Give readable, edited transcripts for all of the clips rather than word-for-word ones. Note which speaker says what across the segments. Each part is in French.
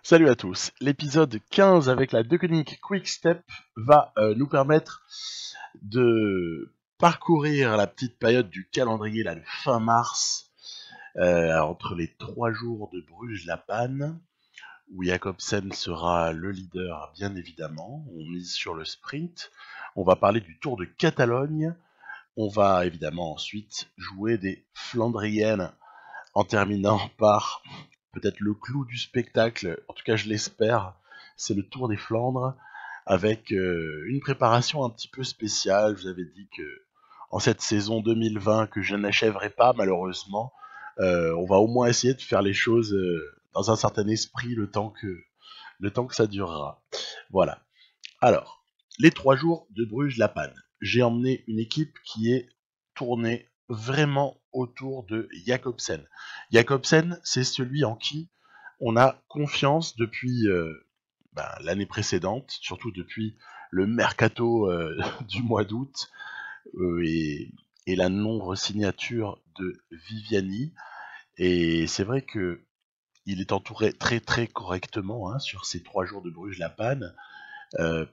Speaker 1: Salut à tous. L'épisode 15 avec la Deceuninck Quick Step va nous permettre de parcourir la petite période du calendrier là, de fin mars, entre les 3 jours de Bruges-la-Panne, où Jacobsen sera le leader bien évidemment. On mise sur le sprint. On va parler du Tour de Catalogne. On va évidemment ensuite jouer des Flandriennes en terminant par peut-être le clou du spectacle, en tout cas je l'espère, c'est le Tour des Flandres, avec une préparation un petit peu spéciale. Je vous avais dit que en cette saison 2020 que je n'achèverai pas malheureusement, on va au moins essayer de faire les choses dans un certain esprit le temps que ça durera. Voilà. Alors, les 3 jours de Bruges-la-Panne. J'ai emmené une équipe qui est tournée vraiment autour de Jacobsen. Jacobsen, c'est celui en qui on a confiance depuis l'année précédente, surtout depuis le mercato du mois d'août et la non-resignature de Viviani. Et c'est vrai que il est entouré très très correctement sur ces 3 jours de Bruges-la-Panne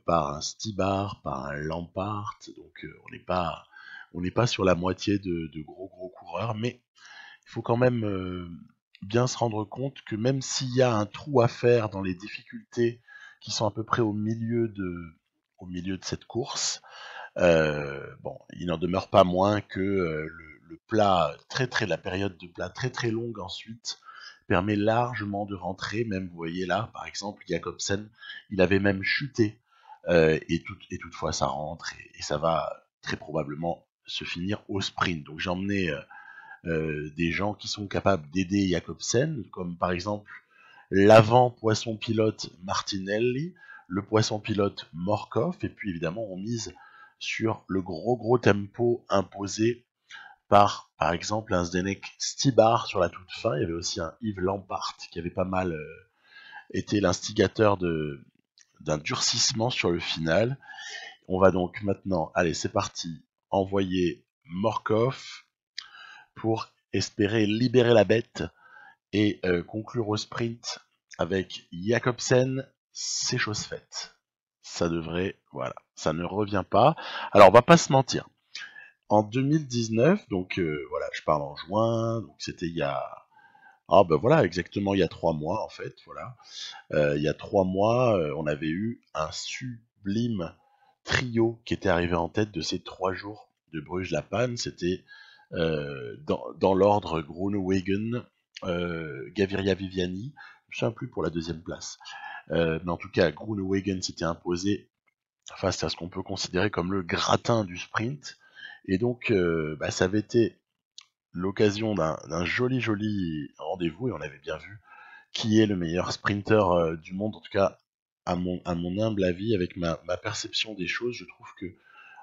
Speaker 1: par un Stibar, par un Lampard. Donc on n'est pas sur la moitié de gros coureurs, mais il faut quand même bien se rendre compte que même s'il y a un trou à faire dans les difficultés qui sont à peu près au milieu de cette course, bon, il n'en demeure pas moins que le plat la période de plat très très longue ensuite permet largement de rentrer. Même vous voyez là, par exemple, Jacobsen, il avait même chuté et toutefois ça rentre et ça va très probablement se finir au sprint. Donc j'ai emmené des gens qui sont capables d'aider Jacobsen, comme par exemple l'avant poisson pilote Martinelli, le poisson pilote Morkov, et puis évidemment on mise sur le gros tempo imposé par exemple un Zdenek Stibar sur la toute fin. Il y avait aussi un Yves Lampart qui avait pas mal été l'instigateur d'un durcissement sur le final. On va donc maintenant, allez c'est parti, envoyer Morkov pour espérer libérer la bête et conclure au sprint avec Jacobsen. C'est chose faite. Ça devrait, voilà, ça ne revient pas. Alors on va pas se mentir. En 2019, donc voilà, je parle en juin, donc c'était il y a, ben voilà, exactement il y a 3 mois en fait, voilà. Il y a 3 mois, on avait eu un sublime trio qui était arrivé en tête de ces 3 jours de Bruges-la-Panne. C'était dans l'ordre Groenewegen, Gaviria Viviani, je ne me souviens plus pour la deuxième place. Mais en tout cas, Groenewegen s'était imposé face à ce qu'on peut considérer comme le gratin du sprint. Et donc, ça avait été l'occasion d'un joli rendez-vous, et on avait bien vu qui est le meilleur sprinter du monde, en tout cas à mon humble avis, avec ma perception des choses. Je trouve que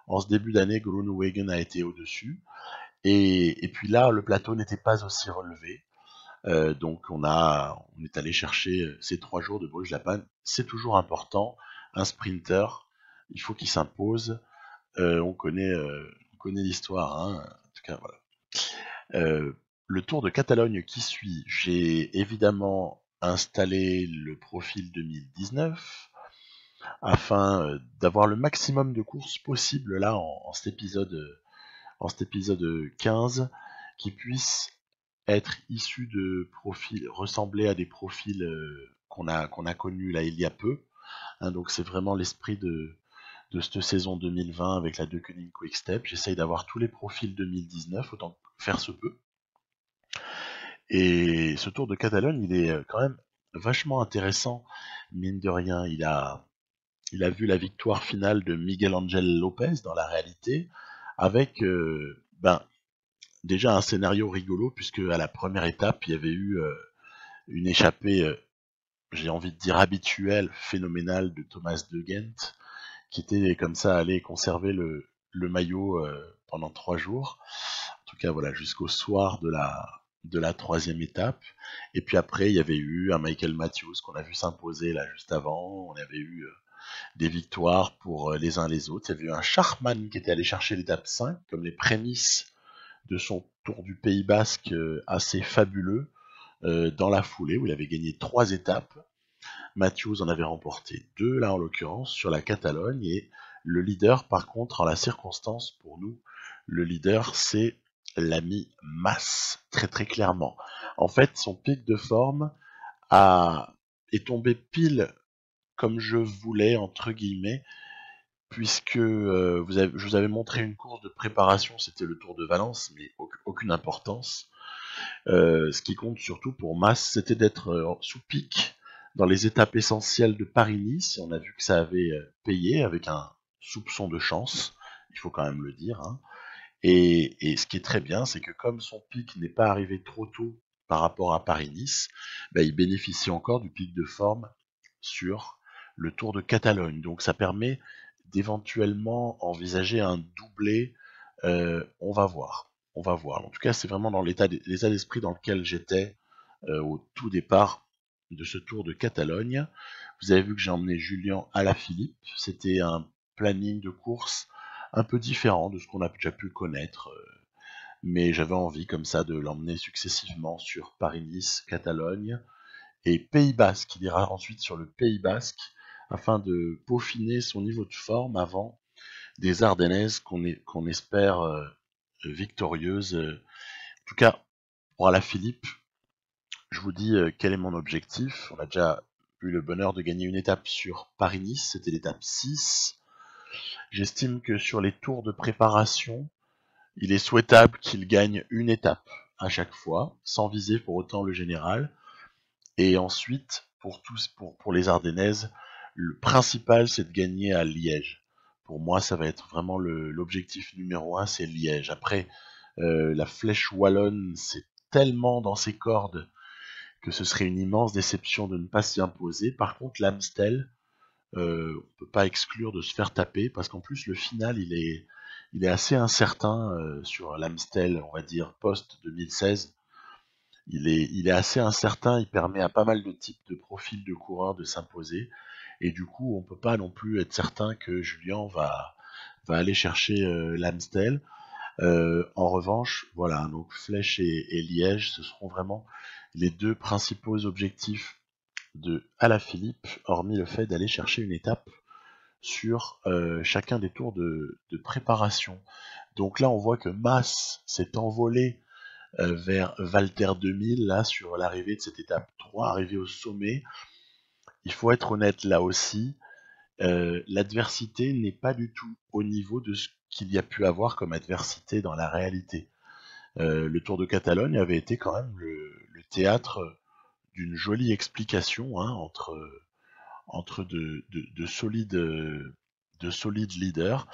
Speaker 1: en ce début d'année, Groenewegen a été au-dessus. Et puis là, le plateau n'était pas aussi relevé. Donc on est allé chercher ces 3 jours de Bruges-la-Panne. C'est toujours important. Un sprinter, il faut qu'il s'impose. On connaît l'histoire, hein. En tout cas, voilà. Le Tour de Catalogne qui suit, j'ai évidemment installé le profil 2019 afin d'avoir le maximum de courses possible là en cet épisode 15 qui puisse être issu de profils, ressembler à des profils qu'on a connus là il y a peu. Donc c'est vraiment l'esprit de cette saison 2020 avec la Deceuninck Quick Step. J'essaye d'avoir tous les profils 2019 autant que faire se peut. Et ce Tour de Catalogne, il est quand même vachement intéressant, mine de rien. Il a vu la victoire finale de Miguel Angel Lopez dans la réalité, avec déjà un scénario rigolo, puisque à la première étape, il y avait eu une échappée, j'ai envie de dire habituelle, phénoménale de Thomas de Gent, qui était comme ça allé conserver le maillot pendant 3 jours. En tout cas, voilà, jusqu'au soir de la troisième étape. Et puis après, il y avait eu un Michael Matthews qu'on a vu s'imposer là juste avant. On avait eu des victoires pour les uns les autres. Il y avait eu un Schachmann qui était allé chercher l'étape 5, comme les prémices de son Tour du Pays Basque assez fabuleux dans la foulée, où il avait gagné 3 étapes. Matthews en avait remporté 2 là en l'occurrence sur la Catalogne, et le leader par contre en la circonstance pour nous, le leader c'est l'ami Mas, très très clairement. En fait son pic de forme est tombé pile comme je voulais entre guillemets, puisque je vous avais montré une course de préparation, c'était le Tour de Valence, mais aucune importance. Ce qui compte surtout pour Mas, c'était d'être sous pic dans les étapes essentielles de Paris-Nice. On a vu que ça avait payé avec un soupçon de chance, il faut quand même le dire. Hein. Et ce qui est très bien, c'est que comme son pic n'est pas arrivé trop tôt par rapport à Paris-Nice, bah, il bénéficie encore du pic de forme sur le Tour de Catalogne. Donc ça permet d'éventuellement envisager un doublé. On va voir. On va voir. En tout cas, c'est vraiment dans l'état d'esprit dans lequel j'étais au tout départ de ce Tour de Catalogne. Vous avez vu que j'ai emmené Julien Alaphilippe. C'était un planning de course un peu différent de ce qu'on a déjà pu connaître, mais j'avais envie comme ça de l'emmener successivement sur Paris-Nice, Catalogne et Pays Basque. Il ira ensuite sur le Pays Basque afin de peaufiner son niveau de forme avant des Ardennaises qu'on espère victorieuses. En tout cas, pour Alaphilippe, je vous dis quel est mon objectif. On a déjà eu le bonheur de gagner une étape sur Paris-Nice, c'était l'étape 6. J'estime que sur les tours de préparation, il est souhaitable qu'il gagne une étape à chaque fois, sans viser pour autant le général. Et ensuite, pour les Ardennaises, le principal c'est de gagner à Liège. Pour moi, ça va être vraiment l'objectif numéro 1, c'est Liège. Après, la flèche wallonne, c'est tellement dans ses cordes que ce serait une immense déception de ne pas s'y imposer. Par contre, l'Amstel, on peut pas exclure de se faire taper, parce qu'en plus le final il est assez incertain sur l'Amstel, on va dire post 2016. Il est assez incertain, il permet à pas mal de types de profils de coureurs de s'imposer, et du coup on peut pas non plus être certain que Julien va aller chercher l'Amstel. En revanche, voilà, donc Flèche et Liège, ce seront vraiment les deux principaux objectifs de Alaphilippe, hormis le fait d'aller chercher une étape sur chacun des tours de préparation. Donc là, on voit que Mas s'est envolé vers Valter 2000, là, sur l'arrivée de cette étape 3, arrivé au sommet. Il faut être honnête là aussi, l'adversité n'est pas du tout au niveau de ce qu'il y a pu avoir comme adversité dans la réalité. Le Tour de Catalogne avait été quand même le théâtre d'une jolie explication hein, entre de solides leaders.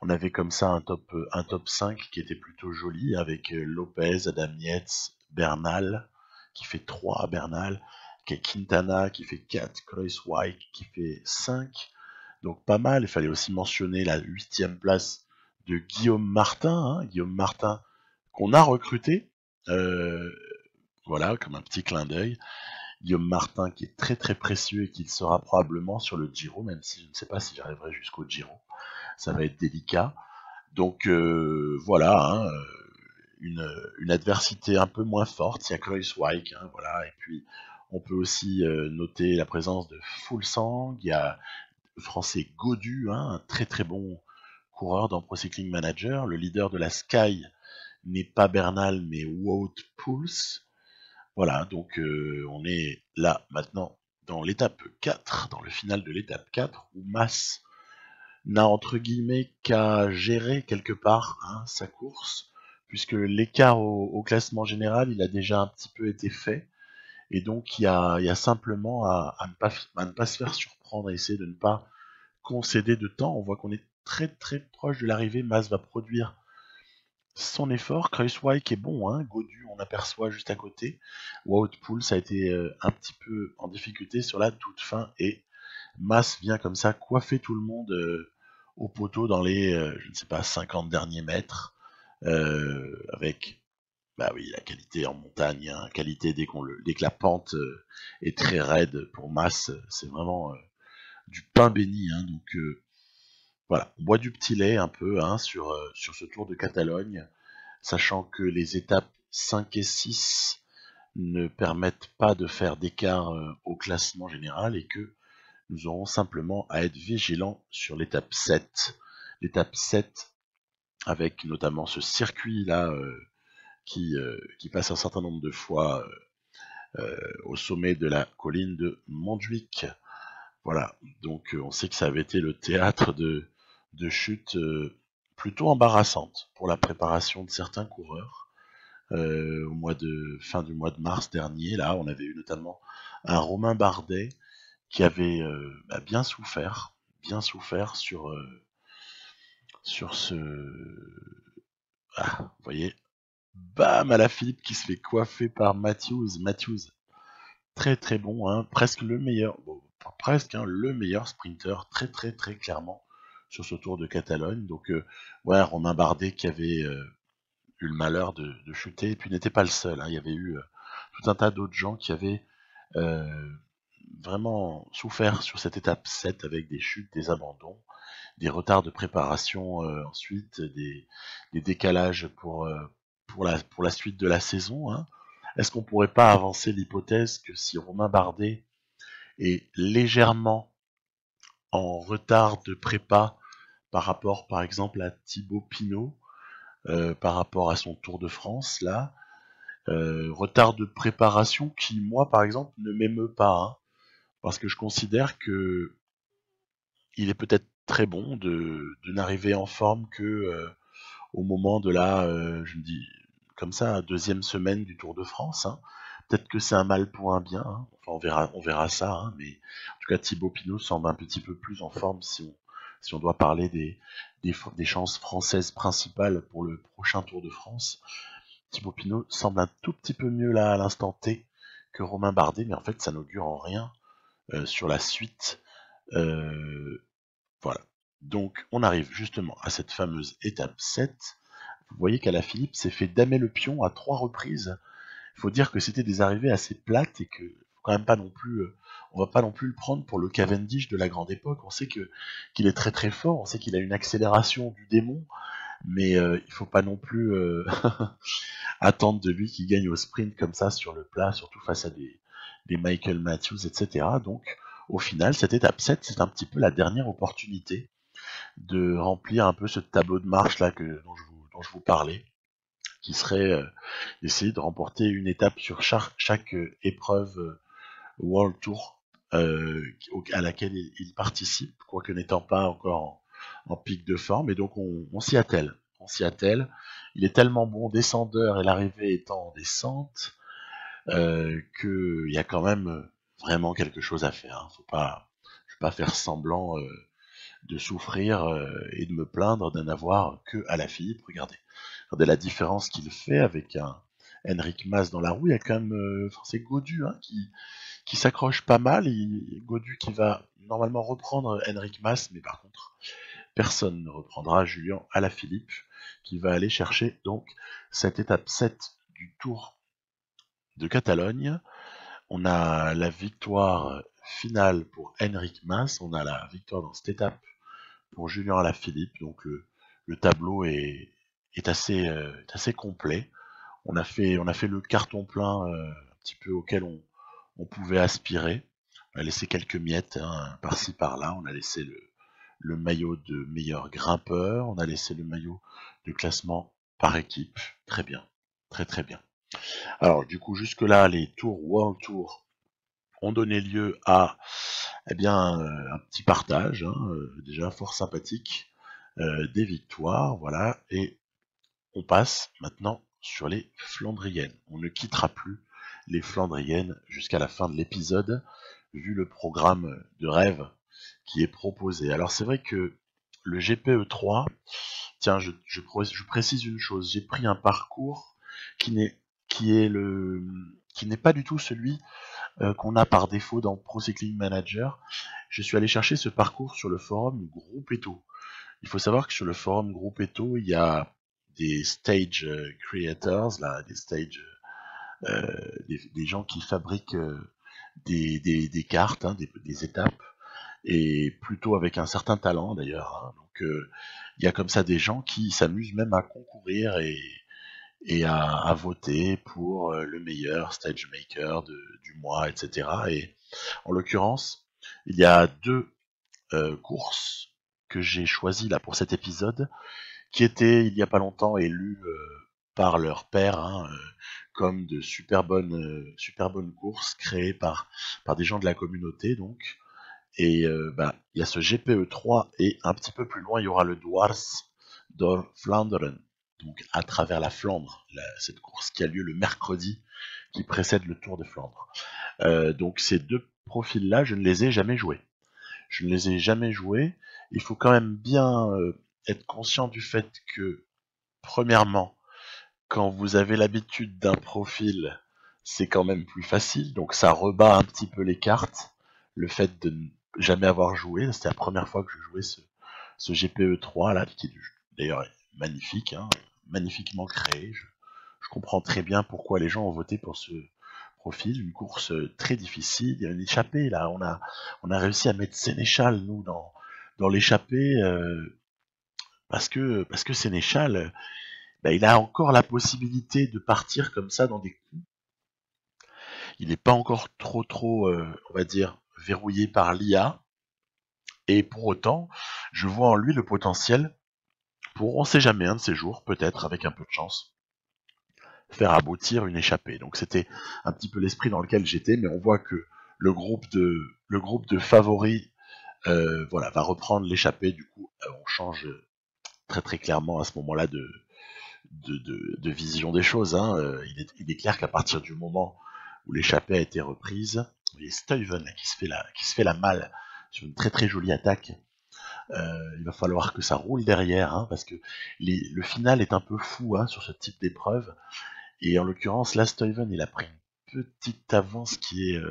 Speaker 1: On avait comme ça un top 5 qui était plutôt joli avec Lopez, Adam Yates, Bernal qui fait 3 Bernal, Quintana qui fait 4, Kruijswijk qui fait 5. Donc pas mal, il fallait aussi mentionner la 8e place de Guillaume Martin, hein, Guillaume Martin qu'on a recruté, voilà, comme un petit clin d'œil. Guillaume Martin qui est très très précieux et qui sera probablement sur le Giro, même si je ne sais pas si j'arriverai jusqu'au Giro. Ça va être délicat. Donc voilà, hein, une adversité un peu moins forte. Il y a Kruijswijk, hein, voilà. Et puis on peut aussi noter la présence de Fuglsang. Il y a le français Gaudu, hein, un très très bon coureur dans Pro Cycling Manager. Le leader de la Sky n'est pas Bernal mais Wout Poels. Voilà, donc on est là maintenant dans l'étape 4, dans le final de l'étape 4, où Mas n'a entre guillemets qu'à gérer quelque part hein, sa course, puisque l'écart au classement général, il a déjà un petit peu été fait, et donc il y a simplement à ne pas se faire surprendre, à essayer de ne pas concéder de temps. On voit qu'on est très très proche de l'arrivée, Mas va produire son effort. Kruijswijk est bon, hein. Gaudu on aperçoit juste à côté. Wout Poels a été un petit peu en difficulté sur la toute fin et Mas vient comme ça coiffer tout le monde au poteau dans les, je ne sais pas, 50 derniers mètres, avec, bah oui, la qualité en montagne, hein, qualité dès que la pente est très raide pour Mas, c'est vraiment du pain béni, hein, donc voilà, on boit du petit lait un peu hein, sur ce Tour de Catalogne, sachant que les étapes 5 et 6 ne permettent pas de faire d'écart au classement général et que nous aurons simplement à être vigilants sur l'étape 7. L'étape 7 avec notamment ce circuit-là qui passe un certain nombre de fois au sommet de la colline de Montjuic. Voilà, donc on sait que ça avait été le théâtre de chutes plutôt embarrassantes pour la préparation de certains coureurs. Fin du mois de mars dernier, là, on avait eu notamment un Romain Bardet qui avait bien souffert sur ce... Ah, vous voyez, bam, Alaphilippe qui se fait coiffer par Matthews. Matthews, très très bon, hein, presque le meilleur, bon, presque le meilleur sprinter, très très très clairement sur ce Tour de Catalogne. Donc ouais, Romain Bardet qui avait eu le malheur de chuter, et puis n'était pas le seul. Hein, il y avait eu tout un tas d'autres gens qui avaient euh, vraiment souffert sur cette étape 7 avec des chutes, des abandons, des retards de préparation ensuite, des décalages pour la suite de la saison. Hein. Est-ce qu'on pourrait pas avancer l'hypothèse que si Romain Bardet est légèrement en retard de prépa par rapport par exemple à Thibaut Pinot, par rapport à son Tour de France là, retard de préparation qui moi par exemple ne m'émeut pas, hein, parce que je considère que il est peut-être très bon de n'arriver en forme que au moment de la, je me dis comme ça, deuxième semaine du Tour de France. Hein. Peut-être que c'est un mal pour un bien. Hein. Enfin, on verra ça. Hein. Mais en tout cas, Thibaut Pinot semble un petit peu plus en forme si on doit parler des chances françaises principales pour le prochain Tour de France. Thibaut Pinot semble un tout petit peu mieux là à l'instant T que Romain Bardet, mais en fait, ça n'augure en rien sur la suite. Voilà. Donc, on arrive justement à cette fameuse étape 7. Vous voyez qu'Alaphilippe s'est fait damer le pion à 3 reprises. Il faut dire que c'était des arrivées assez plates et que faut quand même pas non plus, on va pas non plus le prendre pour le Cavendish de la grande époque. On sait qu'il est très très fort, on sait qu'il a une accélération du démon, mais il faut pas non plus attendre de lui qu'il gagne au sprint comme ça sur le plat, surtout face à des Michael Matthews, etc. Donc, au final, cette étape 7, c'est un petit peu la dernière opportunité de remplir un peu ce tableau de marche là dont je vous parlais, qui serait d'essayer de remporter une étape sur chaque épreuve World Tour à laquelle il participe, quoique n'étant pas encore en pic de forme, et donc on s'y attelle. On s'y attelle. Il est tellement bon descendeur et l'arrivée étant en descente qu'il y a quand même vraiment quelque chose à faire. Hein. Je vais pas faire semblant de souffrir et de me plaindre de n'avoir que Alaphilippe. Regardez la différence qu'il fait avec un Henrik Mas dans la roue. Il y a quand même, c'est Godu hein, qui s'accroche pas mal. Godu qui va normalement reprendre Henrik Mas, mais par contre, personne ne reprendra Julien Alaphilippe, qui va aller chercher donc cette étape 7 du Tour de Catalogne. On a la victoire finale pour Henrik Mas, on a la victoire dans cette étape pour Julien Alaphilippe, donc le tableau est assez complet. On a fait le carton plein un petit peu auquel on pouvait aspirer. On a laissé quelques miettes hein, par-ci par-là. On a laissé le maillot de meilleur grimpeur. On a laissé le maillot de classement par équipe. Très bien. Très très bien. Alors du coup jusque-là, les tours World Tour ont donné lieu à eh bien, un petit partage, hein, déjà fort sympathique, des victoires, voilà, et on passe maintenant sur les Flandriennes. On ne quittera plus les Flandriennes jusqu'à la fin de l'épisode, vu le programme de rêve qui est proposé. Alors c'est vrai que le GPE3, tiens, je précise une chose, j'ai pris un parcours qui n'est qui est le qui n'est pas du tout celui qu'on a par défaut dans Pro Cycling Manager. Je suis allé chercher ce parcours sur le forum Groupeto. Il faut savoir que sur le forum Groupeto, il y a des stage creators, là, des gens qui fabriquent des cartes, hein, des étapes, et plutôt avec un certain talent d'ailleurs. Hein. Donc il y a comme ça des gens qui s'amusent même à concourir et à voter pour le meilleur stagemaker du mois, etc. Et en l'occurrence, il y a deux courses que j'ai choisies là pour cet épisode, qui étaient il y a pas longtemps élues par leur père, comme de super bonnes courses créées par des gens de la communauté donc. Et il y a ce GPE3 et un petit peu plus loin il y aura le Dwars door Vlaanderen, donc à travers la Flandre, cette course qui a lieu le mercredi qui précède le Tour de Flandre. Donc ces deux profils-là, je ne les ai jamais joués. Je ne les ai jamais joués. Il faut quand même bien être conscient du fait que, premièrement, quand vous avez l'habitude d'un profil, c'est quand même plus facile, donc ça rebat un petit peu les cartes. Le fait de ne jamais avoir joué, c'était la première fois que je jouais ce GPE3 là, qui est d'ailleurs magnifique, magnifiquement créé. Je comprends très bien pourquoi les gens ont voté pour ce profil, une course très difficile. Il y a une échappée là, on a réussi à mettre Sénéchal nous dans l'échappée parce que Sénéchal, il a encore la possibilité de partir comme ça dans des coups. Il n'est pas encore trop, on va dire, verrouillé par l'IA. Et pour autant, je vois en lui le potentiel pour, on sait jamais, un de ces jours, peut-être avec un peu de chance, faire aboutir une échappée. Donc c'était un petit peu l'esprit dans lequel j'étais, mais on voit que le groupe de favoris va reprendre l'échappée. Du coup, on change très très clairement à ce moment-là de vision des choses. Il est clair qu'à partir du moment où l'échappée a été reprise, il y a Stuyven qui se fait la malle sur une très très jolie attaque. Il va falloir que ça roule derrière, parce que le final est un peu fou sur ce type d'épreuve. Et en l'occurrence, là, Stuyven, il a pris une petite avance qui est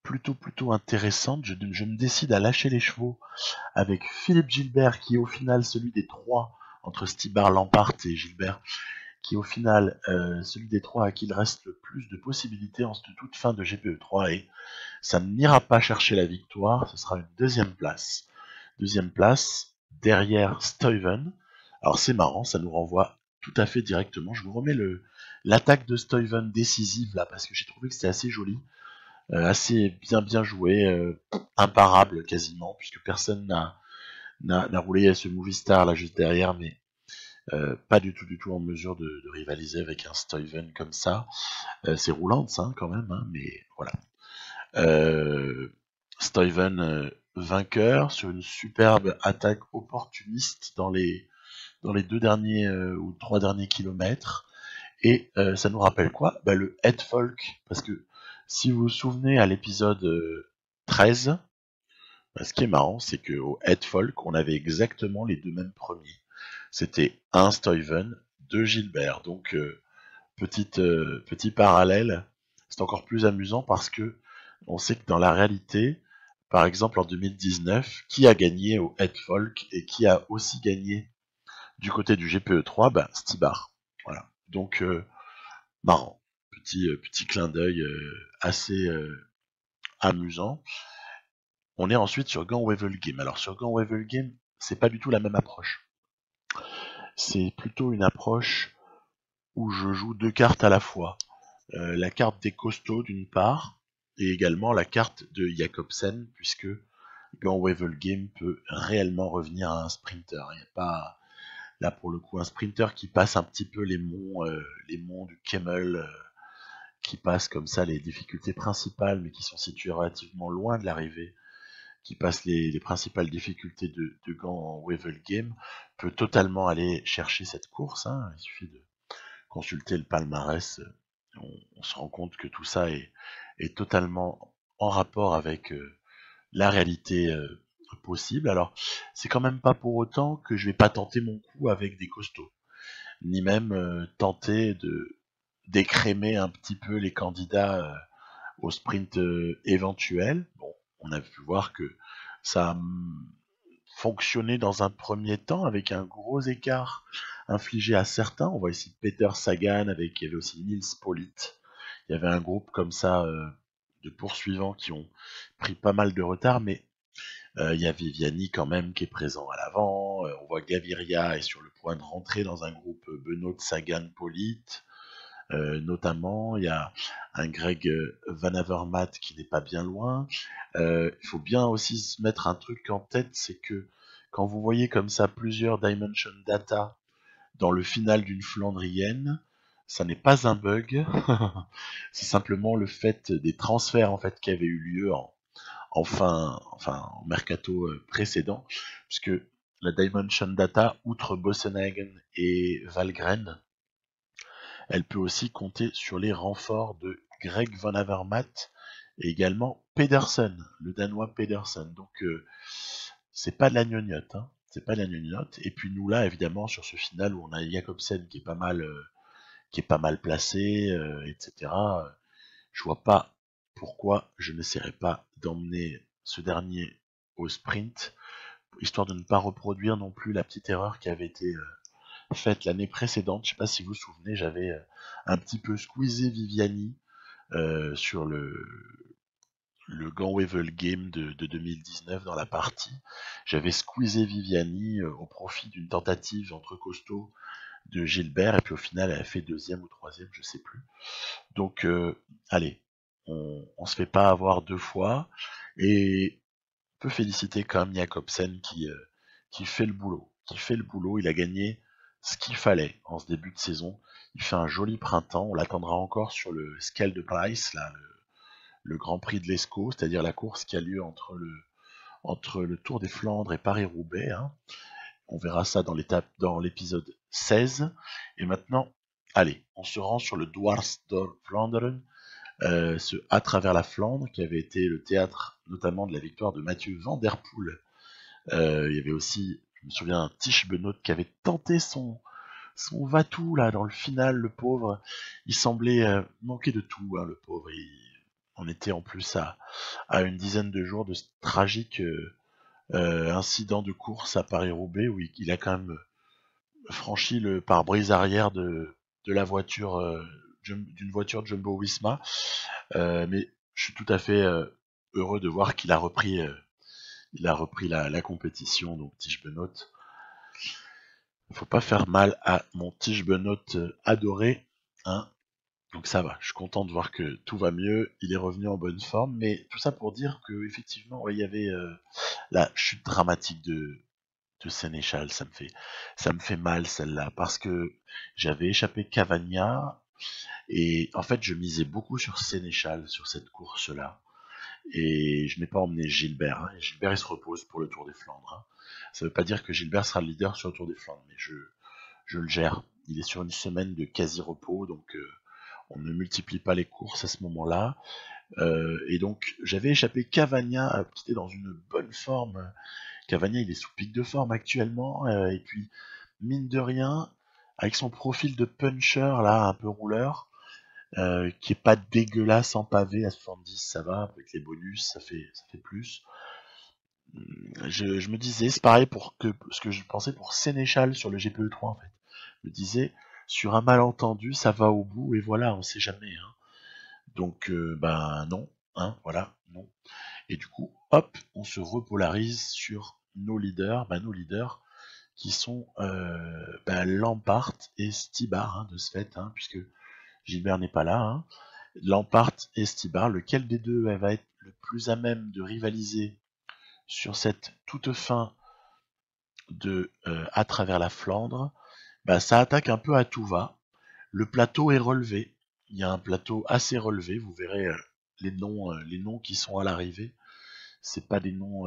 Speaker 1: plutôt intéressante. Je me décide à lâcher les chevaux avec Philippe Gilbert, qui est au final celui des trois, entre Stibar, Lampart et Gilbert, qui est au final celui des trois à qui il reste le plus de possibilités en cette toute fin de GPE3, et ça n'ira pas chercher la victoire, ce sera une deuxième place. Deuxième place, derrière Stuyven. Alors c'est marrant, ça nous renvoie tout à fait directement. Je vous remets l'attaque de Stuyven décisive là, parce que j'ai trouvé que c'était assez joli, assez bien joué, imparable quasiment, puisque personne n'a roulé à ce movie star là juste derrière, mais pas du tout en mesure de rivaliser avec un Stuyven comme ça. C'est roulant quand même, mais voilà. Stuyven vainqueur sur une superbe attaque opportuniste dans les deux derniers ou trois derniers kilomètres. Et ça nous rappelle quoi? Le head folk, parce que si vous vous souvenez à l'épisode 13, ce qui est marrant, c'est qu'au head folk, on avait exactement les deux mêmes premiers. C'était un Stuyven, deux Gilbert. Donc petit parallèle, c'est encore plus amusant parce que on sait que dans la réalité, par exemple en 2019, qui a gagné au head folk et qui a aussi gagné du côté du GPE3, Stibar. Voilà. Donc marrant, petit clin d'œil assez amusant. On est ensuite sur Gant Wevelgem. Alors sur Gant Wevelgem, c'est pas du tout la même approche. C'est plutôt une approche où je joue deux cartes à la fois. La carte des costauds d'une part, et également la carte de Jacobsen, puisque Gant Wevelgem peut réellement revenir à un sprinter. Il n'y a pas là pour le coup un sprinter qui passe un petit peu les monts du Kemmel, qui passe comme ça les difficultés principales, mais qui sont situées relativement loin de l'arrivée, qui passe les principales difficultés de Gant Wevelgem, peut totalement aller chercher cette course. Il suffit de consulter le palmarès, on se rend compte que tout ça est totalement en rapport avec la réalité possible. Alors, c'est quand même pas pour autant que je vais pas tenter mon coup avec des costauds, ni même tenter d'écrémer un petit peu les candidats au sprint éventuel. Bon, on a pu voir que ça a fonctionné dans un premier temps avec un gros écart infligé à certains. On voit ici Peter Sagan, il y avait aussi Nils Politt. Il y avait un groupe comme ça de poursuivants qui ont pris pas mal de retard, mais Il y a Viviani quand même qui est présent à l'avant. On voit Gaviria est sur le point de rentrer dans un groupe Benoît, Sagan, Polite. Notamment, il y a un Greg Van Avermaet qui n'est pas bien loin. Il faut bien aussi se mettre un truc en tête, c'est que quand vous voyez comme ça plusieurs Dimension Data dans le final d'une Flandrienne, ça n'est pas un bug, c'est simplement le fait des transferts en fait qui avaient eu lieu en mercato précédent, puisque la Dimension Data, outre Bossenhagen et Valgren, elle peut aussi compter sur les renforts de Greg Van Avermaet et également Pedersen, le Danois Pedersen. Donc c'est pas de la gnognotte, hein. C'est pas de la gnognotte. Et puis nous là, évidemment, sur ce final où on a Jakobsen qui est pas mal placé, etc. Je vois pas pourquoi je n'essaierai pas d'emmener ce dernier au sprint, histoire de ne pas reproduire non plus la petite erreur qui avait été faite l'année précédente. Je sais pas si vous vous souvenez, j'avais un petit peu squeezé Viviani sur le Gantwevel Game de 2019 dans la partie. J'avais squeezé Viviani au profit d'une tentative entre costauds de Gilbert, et puis au final elle a fait deuxième ou troisième, je sais plus. Donc allez, on se fait pas avoir deux fois, et on peut féliciter quand même Jakobsen qui fait le boulot. Il a gagné ce qu'il fallait en ce début de saison. Il fait un joli printemps. On l'attendra encore sur le Scale de Price, là, le Grand Prix de l'Escaut, c'est-à-dire la course qui a lieu entre le Tour des Flandres et Paris-Roubaix. Hein. On verra ça dans l'épisode 16. Et maintenant, allez, on se rend sur le Dwars door Vlaanderen, ce À travers la Flandre, qui avait été le théâtre notamment de la victoire de Mathieu Van Der Poel. Il y avait aussi, je me souviens, Tish Benoît qui avait tenté son va-tout là dans le final, le pauvre. Il semblait manquer de tout, hein, le pauvre. On était en plus à une dizaine de jours de ce tragique incident de course à Paris-Roubaix où il a quand même franchi le pare-brise arrière de la voiture d'une voiture Jumbo Visma. Mais je suis tout à fait heureux de voir qu'il a repris la compétition, donc Tish Benoît. Faut pas faire mal à mon Tish Benoît adoré, hein. Donc ça va, je suis content de voir que tout va mieux, il est revenu en bonne forme, mais tout ça pour dire que effectivement, ouais, il y avait la chute dramatique de Sénéchal, ça me fait mal celle-là, parce que j'avais échappé Cavagna, et en fait je misais beaucoup sur Sénéchal, sur cette course-là, et je n'ai pas emmené Gilbert, hein. Gilbert il se repose pour le Tour des Flandres. Hein. Ça ne veut pas dire que Gilbert sera le leader sur le Tour des Flandres, mais je le gère. Il est sur une semaine de quasi-repos, donc on ne multiplie pas les courses à ce moment-là. Et donc j'avais échappé Cavagna, qui était dans une bonne forme. Cavagna il est sous pic de forme actuellement, et puis mine de rien, avec son profil de puncher là, un peu rouleur, qui est pas dégueulasse en pavé à 70, ça va, avec les bonus, ça fait plus. Je me disais, c'est pareil pour ce que je pensais pour Sénéchal sur le GPE3 en fait. Je me disais, sur un malentendu, ça va au bout, et voilà, on sait jamais. Hein. Donc, ben non, hein, voilà, non. Et du coup, hop, on se repolarise sur nos leaders qui sont Lampart et Stibar, hein, de ce fait, hein, puisque Gilbert n'est pas là. Hein. Lampart et Stibar, lequel des deux va être le plus à même de rivaliser sur cette toute fin de À travers la Flandre, bah, ça attaque un peu à tout va. Le plateau est relevé. Il y a un plateau assez relevé. Vous verrez les noms qui sont à l'arrivée. C'est pas des noms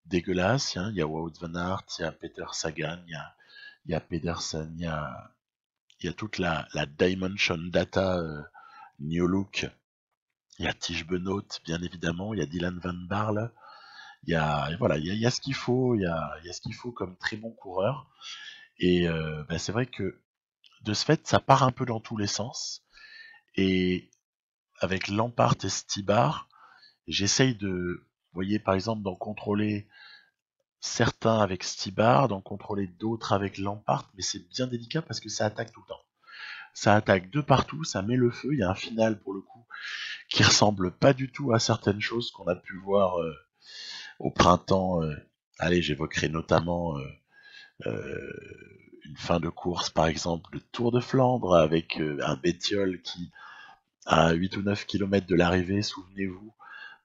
Speaker 1: dégueulasses. Hein. Il y a Wout van Aert, il y a Peter Sagan, il y a Pedersen, il y a toute la Dimension Data New Look. Il y a Tish Benoît, bien évidemment. Il y a Dylan Van Barle. Voilà, il y a ce qu'il faut. Il y a ce qu'il faut comme très bon coureur. Et c'est vrai que de ce fait, ça part un peu dans tous les sens. Et avec Lampart et Stibar, j'essaye de, vous voyez, par exemple, d'en contrôler certains avec Stibar, d'en contrôler d'autres avec Lampart, mais c'est bien délicat parce que ça attaque tout le temps. Ça attaque de partout, ça met le feu. Il y a un final pour le coup qui ressemble pas du tout à certaines choses qu'on a pu voir au printemps, allez, j'évoquerai notamment une fin de course, par exemple le Tour de Flandre, avec un Bettiol qui, à 8 ou 9 km de l'arrivée, souvenez-vous,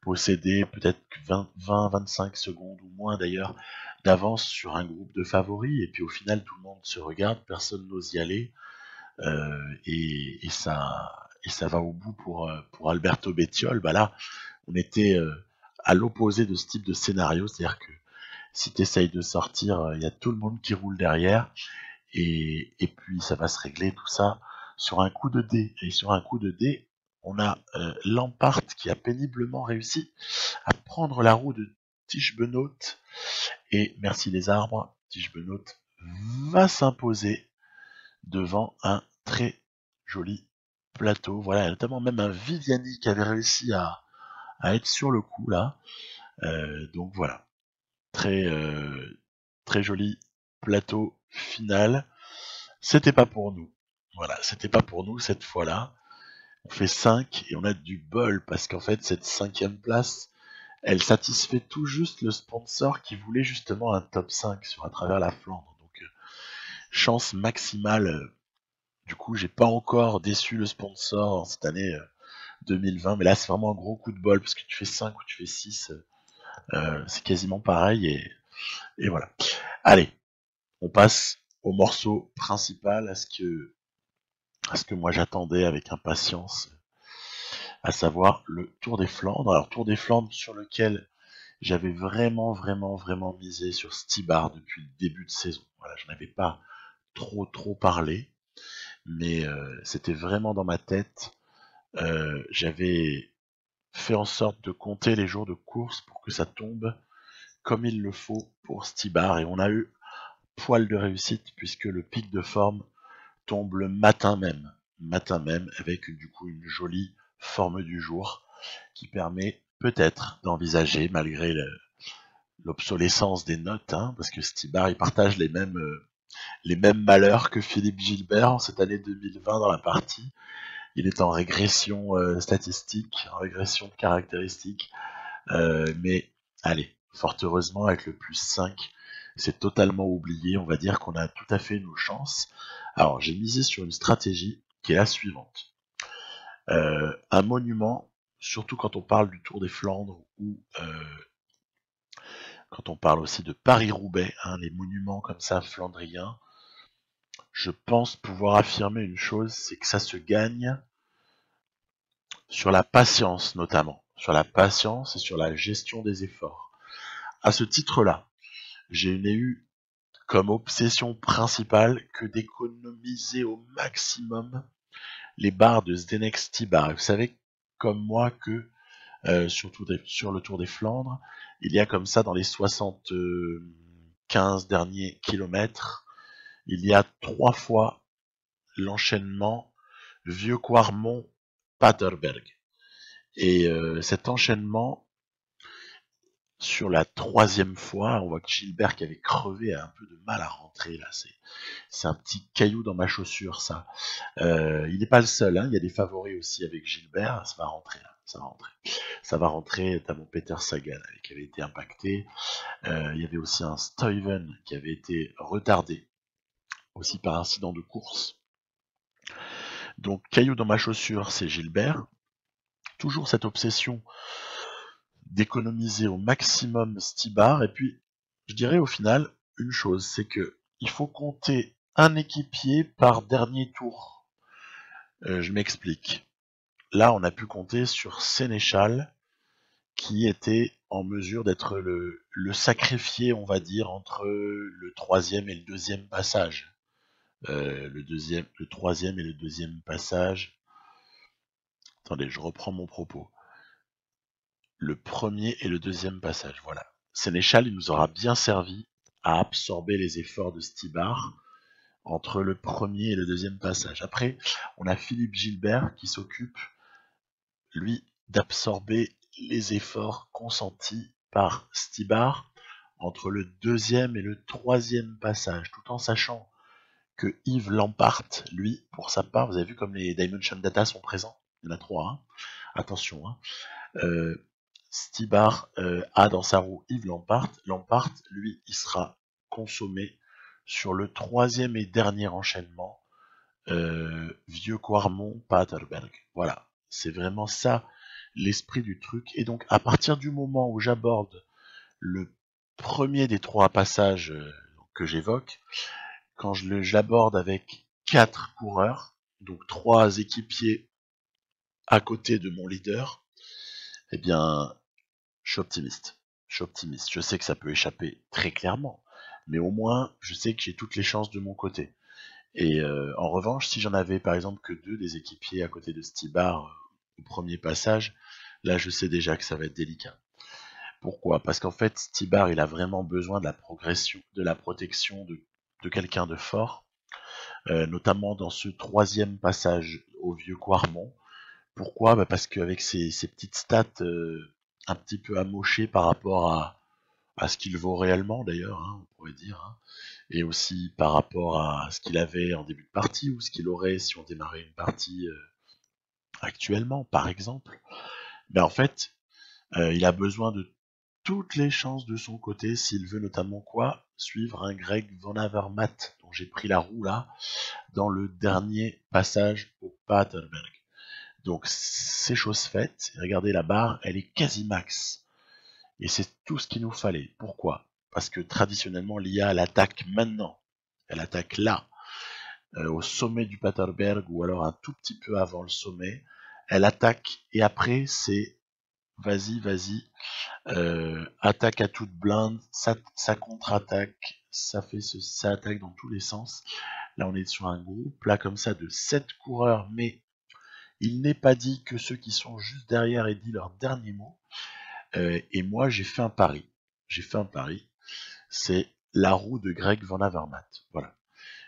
Speaker 1: possédait peut-être 20-25 secondes ou moins d'ailleurs d'avance sur un groupe de favoris, et puis au final tout le monde se regarde, personne n'ose y aller, et ça va au bout pour Alberto Bettiol. Bah là, on était à l'opposé de ce type de scénario, c'est-à-dire que si tu essayes de sortir, il y a tout le monde qui roule derrière, et puis ça va se régler tout ça sur un coup de dé. Et sur un coup de dé, on a Lampard qui a péniblement réussi à prendre la roue de Tischbenoot, et merci les arbres, Tischbenoot va s'imposer devant un très joli plateau. Voilà, notamment même un Viviani qui avait réussi à être sur le coup là. Donc voilà, très très joli plateau final. C'était pas pour nous. Voilà, c'était pas pour nous cette fois-là. On fait 5 et on a du bol parce qu'en fait cette 5e place, elle satisfait tout juste le sponsor qui voulait justement un top 5 sur à travers la Flandre. Donc chance maximale. Du coup, j'ai pas encore déçu le sponsor en cette année 2020, mais là c'est vraiment un gros coup de bol parce que tu fais 5 ou tu fais 6, c'est quasiment pareil, et voilà. Allez, on passe au morceau principal, à ce que moi j'attendais avec impatience, à savoir le Tour des Flandres. Alors Tour des Flandres sur lequel j'avais vraiment misé sur Stybar depuis le début de saison. Voilà, je n'avais pas trop parlé, mais c'était vraiment dans ma tête. J'avais fait en sorte de compter les jours de course pour que ça tombe comme il le faut pour Stybar, et on a eu poil de réussite puisque le pic de forme tombe le matin même avec du coup une jolie forme du jour qui permet peut-être d'envisager, malgré l'obsolescence des notes, hein, parce que Stybar il partage les mêmes malheurs que Philippe Gilbert en cette année 2020 dans la partie. Il est en régression statistique, en régression de caractéristiques, mais allez, fort heureusement avec le plus 5, c'est totalement oublié, on va dire qu'on a tout à fait nos chances. Alors j'ai misé sur une stratégie qui est la suivante. Un monument, surtout quand on parle du Tour des Flandres, ou quand on parle aussi de Paris-Roubaix, hein, les monuments comme ça flandriens, je pense pouvoir affirmer une chose, c'est que ça se gagne sur la patience notamment, sur la patience et sur la gestion des efforts. À ce titre-là, j'ai eu comme obsession principale que d'économiser au maximum les barres de Zdenek Stybar. Vous savez comme moi que sur le Tour des Flandres, il y a comme ça dans les 75 derniers kilomètres, il y a 3 fois l'enchaînement Vieux-Quarmont-Paterberg. Et cet enchaînement, sur la 3e fois, on voit que Gilbert qui avait crevé a un peu de mal à rentrer là. C'est un petit caillou dans ma chaussure, ça. Il n'est pas le seul, hein. Il y a des favoris aussi avec Gilbert. Ça va rentrer là. Ça va rentrer, notamment Peter Sagan qui avait été impacté. Il y avait aussi un Stuyven qui avait été retardé aussi par incident de course. Donc caillou dans ma chaussure, c'est Gilbert. Toujours cette obsession d'économiser au maximum Stybar. Et puis, je dirais au final une chose, c'est que il faut compter un équipier par dernier tour. Je m'explique. Là, on a pu compter sur Sénéchal, qui était en mesure d'être le sacrifié, on va dire, entre le 3e et le 2e passage. Le 3e et le 2e passage. Attendez, je reprends mon propos. Le 1er et le 2e passage, voilà. Sénéchal, il nous aura bien servi à absorber les efforts de Stybar entre le 1er et le 2e passage. Après, on a Philippe Gilbert qui s'occupe, lui, d'absorber les efforts consentis par Stybar entre le 2e et le 3e passage, tout en sachant que Yves Lampart, lui, pour sa part, vous avez vu comme les Dimension Data sont présents, il y en a 3, hein. Attention, hein. Stibar a dans sa roue Yves Lampart. Lampart, lui, il sera consommé sur le troisième et dernier enchaînement, Vieux Quarmont, Paterberg. Voilà, c'est vraiment ça l'esprit du truc. Et donc, à partir du moment où j'aborde le premier des trois passages que j'évoque, quand je l'aborde avec 4 coureurs, donc 3 équipiers à côté de mon leader, eh bien, je suis optimiste. Je suis optimiste. Je sais que ça peut échapper très clairement, mais au moins, je sais que j'ai toutes les chances de mon côté. Et en revanche, si j'en avais par exemple que 2 des équipiers à côté de Stibar au premier passage, là, je sais déjà que ça va être délicat. Pourquoi? Parce qu'en fait, Stibar, il a vraiment besoin de la progression, de la protection de quelqu'un de fort, notamment dans ce troisième passage au vieux Quarmont. Pourquoi? Bah parce qu'avec ces petites stats un petit peu amochées par rapport à ce qu'il vaut réellement d'ailleurs, hein, on pourrait dire, hein, et aussi par rapport à ce qu'il avait en début de partie ou ce qu'il aurait si on démarrait une partie actuellement, par exemple, ben en fait, il a besoin de toutes les chances de son côté s'il veut notamment quoi? Suivre un Greg Van Avermaet dont j'ai pris la roue là dans le dernier passage au Paterberg. Donc c'est chose faite. Regardez la barre, elle est quasi max. Et c'est tout ce qu'il nous fallait. Pourquoi? Parce que traditionnellement l'IA elle attaque maintenant. Elle attaque là, au sommet du Paterberg ou alors un tout petit peu avant le sommet. Elle attaque et après c'est vas-y, vas-y, attaque à toute blinde, ça contre-attaque, ça attaque dans tous les sens. Là on est sur un groupe là comme ça de 7 coureurs, mais il n'est pas dit que ceux qui sont juste derrière aient dit leur dernier mot. Et moi j'ai fait un pari. J'ai fait un pari. C'est la roue de Greg Van Avermaet. Voilà.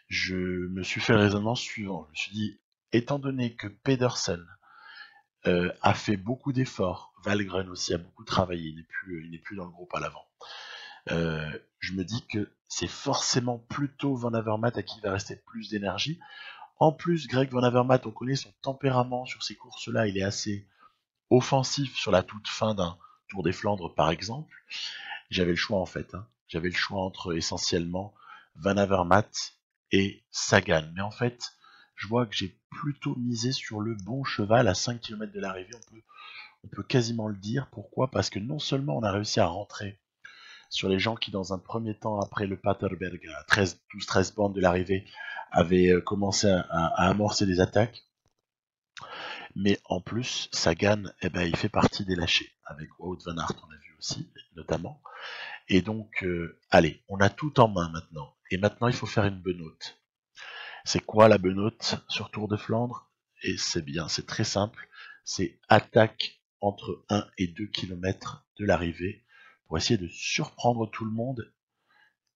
Speaker 1: Je me suis fait le raisonnement suivant. Je me suis dit, étant donné que Pedersen a fait beaucoup d'efforts, Valgren aussi a beaucoup travaillé, il n'est plus dans le groupe à l'avant. Je me dis que c'est forcément plutôt Van Avermaet à qui il va rester plus d'énergie. En plus, Greg Van Avermaet, on connaît son tempérament sur ces courses-là, il est assez offensif sur la toute fin d'un Tour des Flandres, par exemple. J'avais le choix en fait. Hein. J'avais le choix entre essentiellement Van Avermaet et Sagan. Mais en fait, je vois que j'ai plutôt misé sur le bon cheval à 5 km de l'arrivée. On peut quasiment le dire. Pourquoi? Parce que non seulement on a réussi à rentrer sur les gens qui, dans un premier temps, après le Paterberg, à 12-13 bornes de l'arrivée, avaient commencé à amorcer des attaques. Mais en plus, Sagan, eh ben, il fait partie des lâchés. Avec Wout van Aert, on a vu aussi, notamment. Et donc, allez, on a tout en main maintenant. Et maintenant, il faut faire une benoîte. C'est quoi la benoîte sur Tour de Flandre? Et c'est bien, c'est très simple. C'est attaque entre 1 et 2 km de l'arrivée pour essayer de surprendre tout le monde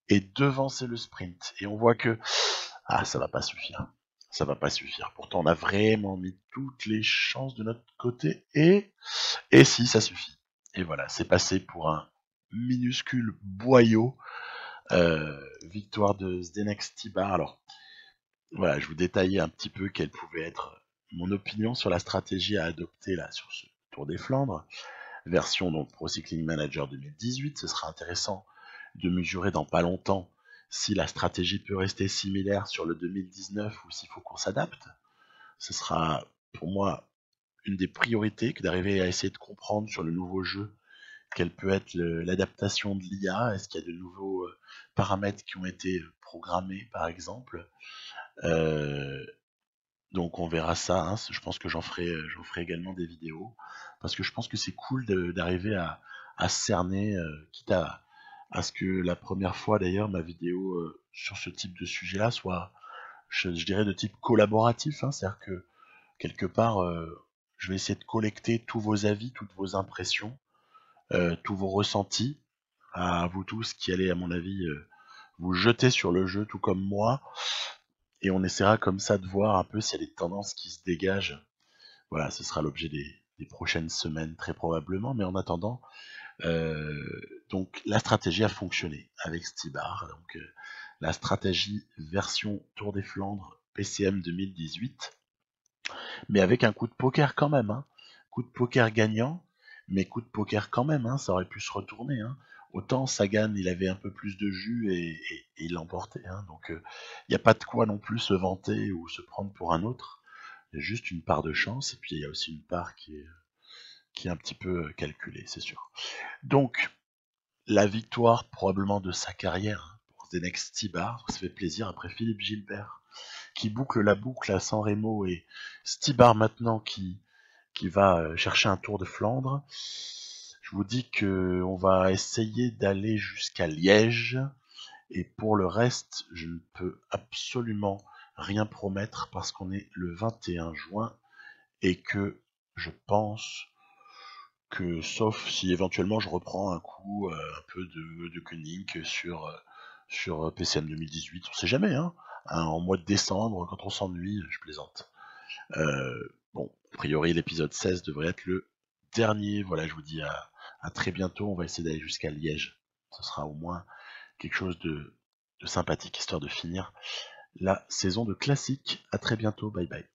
Speaker 1: et devancer le sprint. Et on voit que ça va pas suffire. Ça va pas suffire. Pourtant, on a vraiment mis toutes les chances de notre côté et si, ça suffit. Et voilà, c'est passé pour un minuscule boyau. Victoire de Zdenek Stibar. Alors, voilà, je vous détaillais un petit peu quelle pouvait être mon opinion sur la stratégie à adopter là sur ce Tour des Flandres. Version donc Pro Cycling Manager 2018. Ce sera intéressant de mesurer dans pas longtemps si la stratégie peut rester similaire sur le 2019 ou s'il faut qu'on s'adapte. Ce sera pour moi une des priorités que d'arriver à essayer de comprendre sur le nouveau jeu quelle peut être l'adaptation de l'IA. Est-ce qu'il y a de nouveaux paramètres qui ont été programmés par exemple. Donc on verra ça, hein. Je pense que j'en ferai également des vidéos, parce que je pense que c'est cool d'arriver à cerner, quitte à ce que la première fois d'ailleurs ma vidéo sur ce type de sujet-là soit, je dirais, de type collaboratif, hein. C'est-à-dire que quelque part, je vais essayer de collecter tous vos avis, toutes vos impressions, tous vos ressentis, à vous tous qui allez, à mon avis, vous jeter sur le jeu tout comme moi, et on essaiera comme ça de voir un peu s'il y a des tendances qui se dégagent. Voilà, ce sera l'objet des prochaines semaines très probablement, mais en attendant, donc la stratégie a fonctionné avec Stibar. Donc la stratégie version Tour des Flandres PCM 2018, mais avec un coup de poker quand même, hein. Coup de poker gagnant, mais coup de poker quand même, hein, ça aurait pu se retourner. Hein. Autant Sagan, il avait un peu plus de jus et il l'emportait. Hein. Donc il n'y a pas de quoi non plus se vanter ou se prendre pour un autre. Il y a juste une part de chance, et puis il y a aussi une part qui est un petit peu calculée, c'est sûr. Donc, la victoire probablement de sa carrière pour Zdenek Stibar, ça fait plaisir après Philippe Gilbert, qui boucle la boucle à San Remo, et Stibar maintenant qui va chercher un Tour de Flandre. Je vous dis que on va essayer d'aller jusqu'à Liège, et pour le reste, je ne peux absolument rien promettre parce qu'on est le 21 juin et que je pense que, sauf si éventuellement je reprends un coup un peu de Koenig sur PCM 2018, on sait jamais, hein, en mois de décembre, quand on s'ennuie, je plaisante. Bon, a priori, l'épisode 16 devrait être le dernier. Voilà, je vous dis à très bientôt. On va essayer d'aller jusqu'à Liège. Ce sera au moins quelque chose de sympathique, histoire de finir la saison de classique. À très bientôt. Bye bye.